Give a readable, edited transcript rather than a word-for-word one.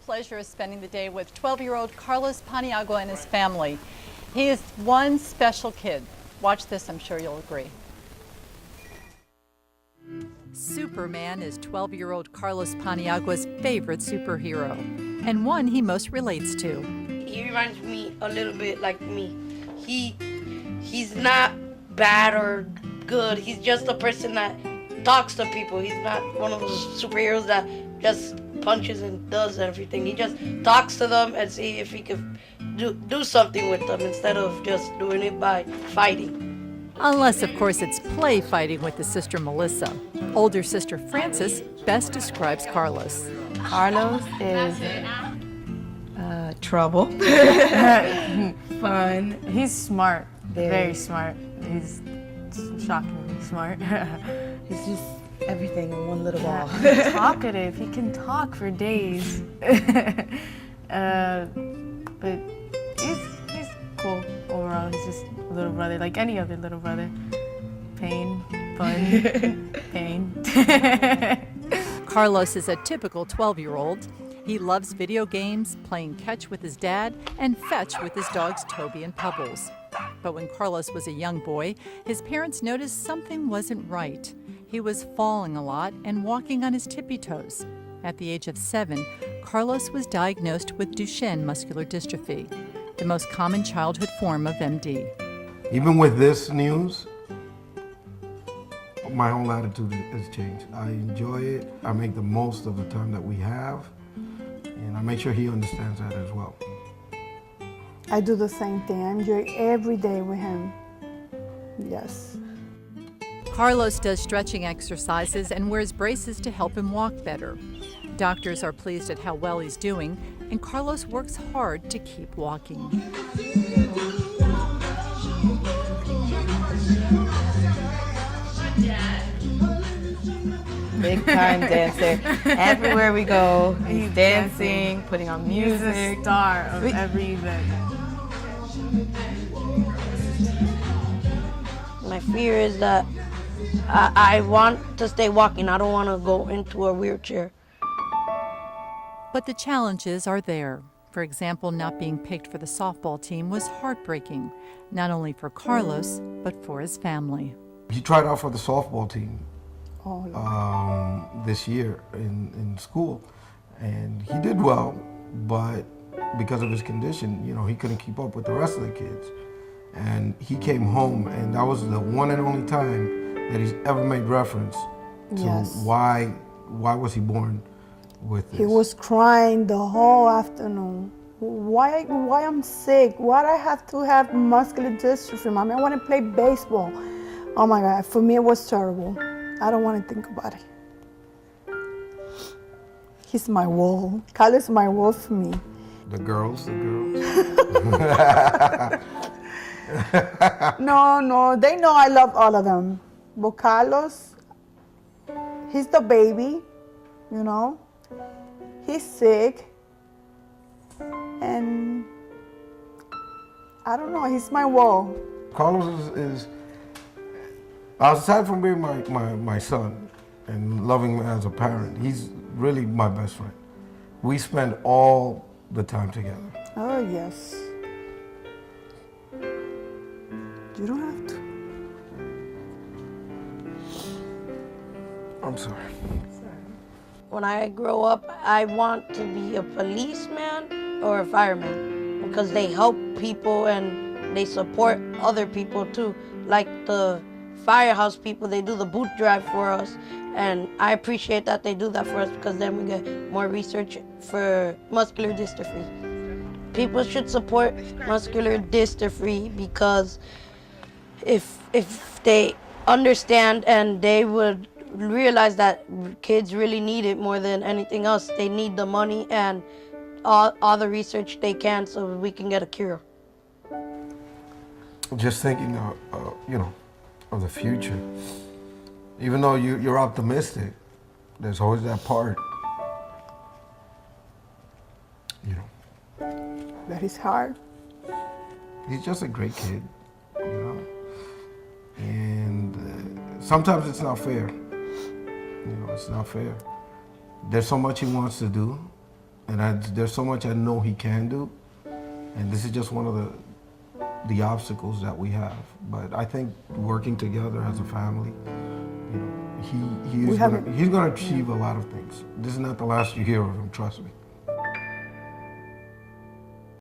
pleasure of spending the day with 12-year-old Carlos Paniagua and his family. He is one special kid. Watch this, I'm sure you'll agree. Superman is 12-year-old Carlos Paniagua's favorite superhero, and one he most relates to. He reminds me a little bit like me. He's not bad or good. He's just a person that talks to people. He's not one of those superheroes that just punches and does everything. He just talks to them and see if he can do something with them instead of just doing it by fighting. Unless, of course, it's play fighting with his sister Melissa. Older sister Frances best describes Carlos. Carlos is trouble, fun. He's smart, very smart. He's shockingly smart. He's just everything in one little ball. Talkative. He can talk for days. But he's cool overall. He's just a little brother, like any other little brother. Pain, fun, pain. Carlos is a typical 12-year-old. He loves video games, playing catch with his dad, and fetch with his dogs Toby and Pebbles. But when Carlos was a young boy, his parents noticed something wasn't right. He was falling a lot and walking on his tippy toes. At the age of 7, Carlos was diagnosed with Duchenne muscular dystrophy, the most common childhood form of MD. Even with this news, my whole attitude has changed. I enjoy it. I make the most of the time that we have, and I make sure he understands that as well. I do the same thing. I enjoy every day with him. Yes. Carlos does stretching exercises and wears braces to help him walk better. Doctors are pleased at how well he's doing, and Carlos works hard to keep walking. Big time dancer. Everywhere we go, he's dancing, putting on music. He's the star of every event. My fear is that I want to stay walking. I don't want to go into a wheelchair. But the challenges are there. For example, not being picked for the softball team was heartbreaking, not only for Carlos, but for his family. He tried out for the softball team Oh, this year in school, and he did well, but because of his condition, he couldn't keep up with the rest of the kids. And he came home, and that was the one and only time that he's ever made reference to Yes. why was he born with this. he was crying the whole afternoon. Why I'm sick? Why I have to have muscular dystrophy? Mommy, I want to play baseball. Oh my God, for me it was terrible. I don't want to think about it. He's my wall. Carlos is my wall for me. The girls. No, they know I love all of them. But Carlos, he's the baby, He's sick. And I don't know, he's my wall. Carlos is aside from being my son and loving him as a parent, he's really my best friend. We spend all the time together. Oh, yes. You don't have to. I'm sorry. When I grow up, I want to be a policeman or a fireman because they help people and they support other people too. Like the firehouse people, they do the boot drive for us, and I appreciate that they do that for us because then we get more research for muscular dystrophy. People should support muscular dystrophy because if they understand and they would realize that kids really need it more than anything else. They need the money and all the research they can so we can get a cure. Just thinking of the future. Even though you're optimistic, there's always that part, That is hard. He's just a great kid, and sometimes it's not fair. It's not fair. There's so much he wants to do, And there's so much I know he can do, and this is just one of the obstacles that we have. But I think working together as a family, you know, he's going to achieve a lot of things. This is not the last you hear of him, trust me.